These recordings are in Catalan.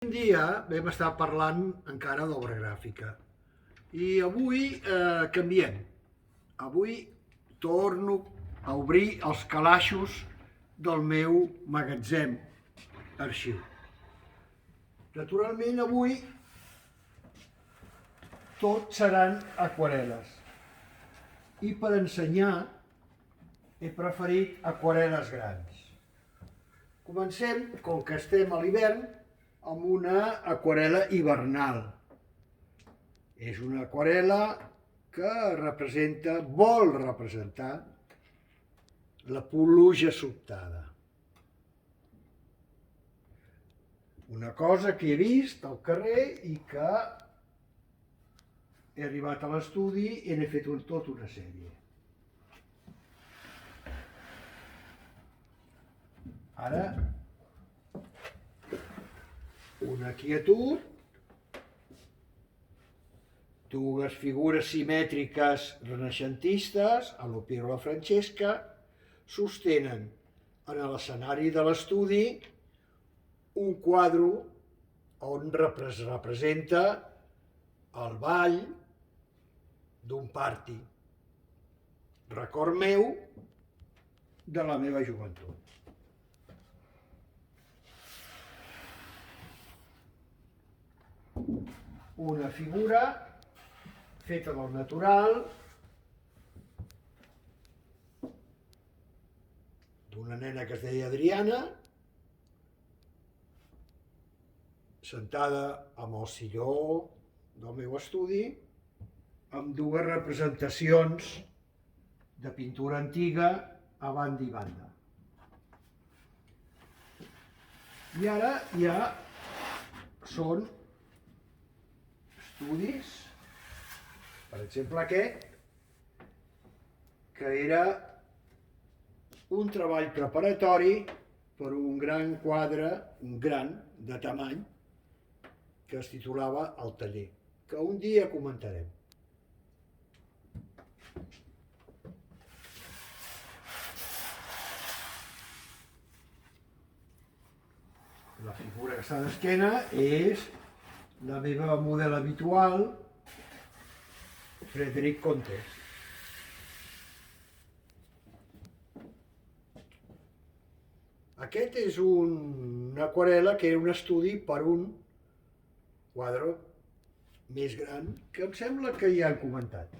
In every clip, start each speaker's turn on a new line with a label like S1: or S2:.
S1: Un dia vam estar parlant encara d'obra gràfica i avui canviem. Avui torno a obrir els calaixos del meu magatzem arxiu. Naturalment avui tot seran aquarel·les i per ensenyar he preferit aquarel·les grans. Comencem, com que estem a l'hivern, amb una aquarel·la hivernal. És una aquarel·la que vol representar la pluja sobtada. Una cosa que he vist al carrer i que he arribat a l'estudi i n'he fet tota una sèrie. Ara, una quietud, dues figures simètriques renaixentistes, a lo Piero la Francesca, sostenen en l'escenari de l'estudi un quadre on representa el ball d'un party, record meu de la meva joventut. Una figura feta del natural, d'una nena que es deia Adriana, sentada amb el silló del meu estudi, amb dues representacions de pintura antiga a banda i banda. I ara ja són estudis, per exemple aquest, que era un treball preparatori per un gran quadre, un gran de tamany, que es titulava El taller, que un dia comentarem. La figura que està d'esquena és la meva model habitual, Frederic Contes. Aquest és una aquarel·la que era un estudi per un quadre més gran que em sembla que ja han comentat.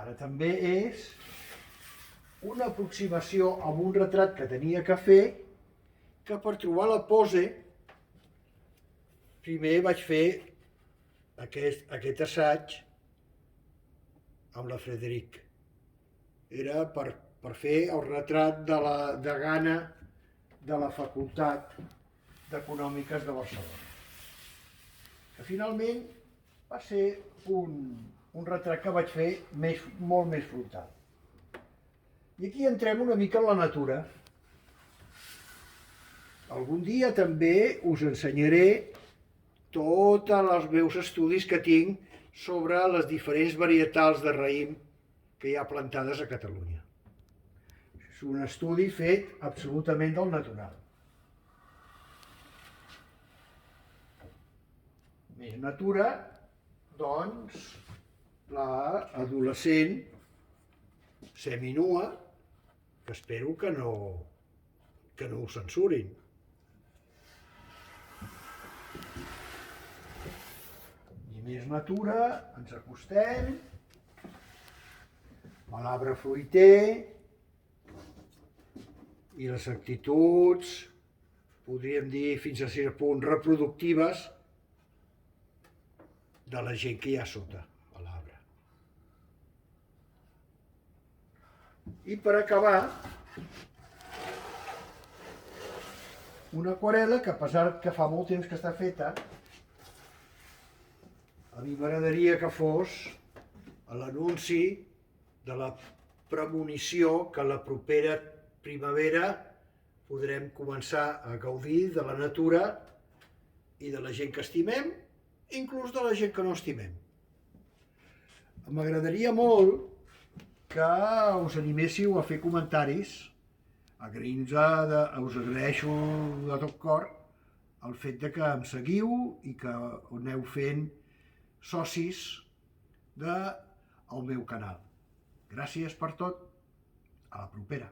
S1: Ara també és una aproximació amb un retrat que tenia que fer, que per trobar la pose primer vaig fer aquest assaig amb la Frederic. Era per fer el retrat de la degana de la Facultat d'Econòmiques de Barcelona, que finalment va ser un retrat que vaig fer molt més frontal. I aquí entrem una mica en la natura. Algun dia també us ensenyaré tots els meus estudis que tinc sobre les diferents varietals de raïm que hi ha plantades a Catalunya. És un estudi fet absolutament del natural. Més natura, doncs, l'adolescent seminua, que espero que no ho censurin. I més natura, ens acostem a l'arbre fruiter i les actituds, podríem dir fins a cert punt reproductives, de la gent que hi ha sota a l'arbre. I per acabar, una aquarel·la que, a pesar que fa molt temps que està feta, a mi m'agradaria que fos l'anunci de la premonició que la propera primavera podrem començar a gaudir de la natura i de la gent que estimem, inclús de la gent que no estimem. M'agradaria molt que us animéssiu a fer comentaris. Us agraeixo de tot cor el fet de que em seguiu i que ho aneu fent socis del meu canal. Gràcies per tot. A la propera.